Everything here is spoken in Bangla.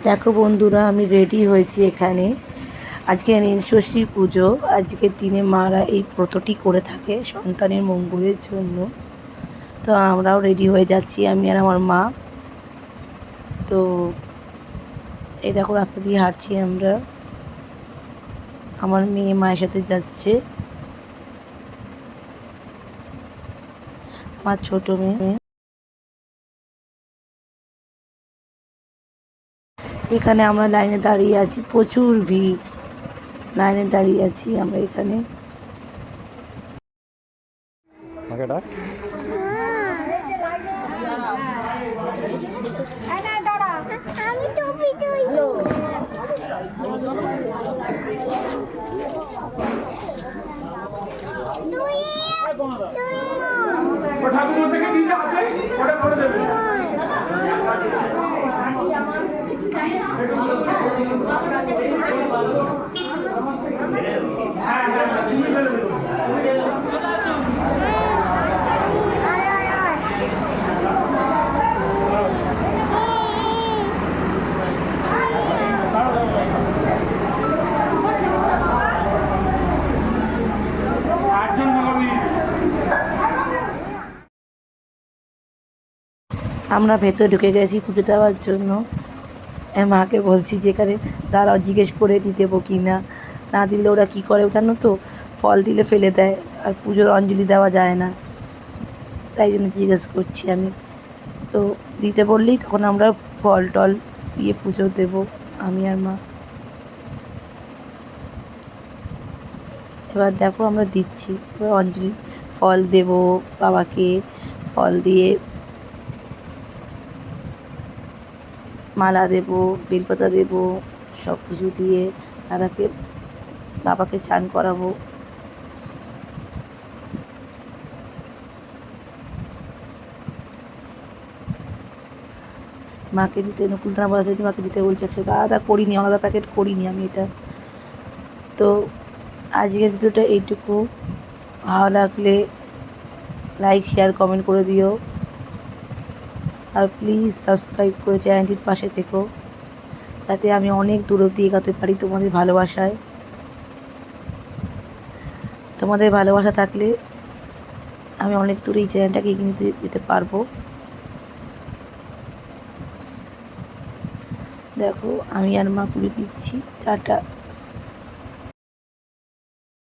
দেখো বন্ধুরা, আমি রেডি হয়েছি এখানে। আজকে নীলষষ্ঠী পুজো। আজকের দিনে মারা এই ব্রতটি করে থাকে সন্তানের মঙ্গলের জন্য। তো আমরাও রেডি হয়ে যাচ্ছি, আমি আর আমার মা। তো এই দেখো, রাস্তা দিয়ে হাঁটছি আমরা। আমার মেয়ে মায়ের সাথে যাচ্ছে, আমার ছোট মেয়ে। এখানে আমরা লাইনে দাঁড়িয়ে আছি, প্রচুর ভিড়। লাইনে দাঁড়িয়ে আছি আমরা এখানে। আমরা ভেতরে ঢুকে গেছি পুজো দেওয়ার জন্য। মাকে বলছি যে এখানে দাঁড়াও, জিজ্ঞেস করে দেবো কি না। না দিলে ওরা কী করে জানো তো, ফল দিলে ফেলে দেয়, আর পুজোর অঞ্জলি দেওয়া যায় না। তাই জন্য জিজ্ঞেস করছি আমি। তো দিতে বললেই তখন আমরা ফল টল দিয়ে পুজো দেবো, আমি আর মা। এবার দেখো আমরা দিচ্ছি, এবার অঞ্জলি ফল দেব বাবাকে। ফল দিয়ে মালা দেব, বেলপাতা দেব, সব কিছু দিয়ে বাবাকে চান করাবো। মাকে দিতে নকুলদানা বাজাতে মাকে দিতে বলছে, একসাথে আলাদা করিনি, আলাদা প্যাকেট করিনি আমি এটা। তো আজকের ভিডিওটা এইটুকু। ভালো লাগলে লাইক শেয়ার কমেন্ট করে দিও, আর প্লিজ সাবস্ক্রাইব করে চ্যানেলটির পাশে থেকো, যাতে আমি অনেক দূর অবধি এগোতে পারি তোমাদের ভালোবাসায়। তোমাদের ভালোবাসা থাকলে আমি অনেক দূরে এই চ্যানেলটাকে এগিয়ে নিতে যেতে পারবো। দেখো আমি আর মা পুজো দিচ্ছি। টাটা।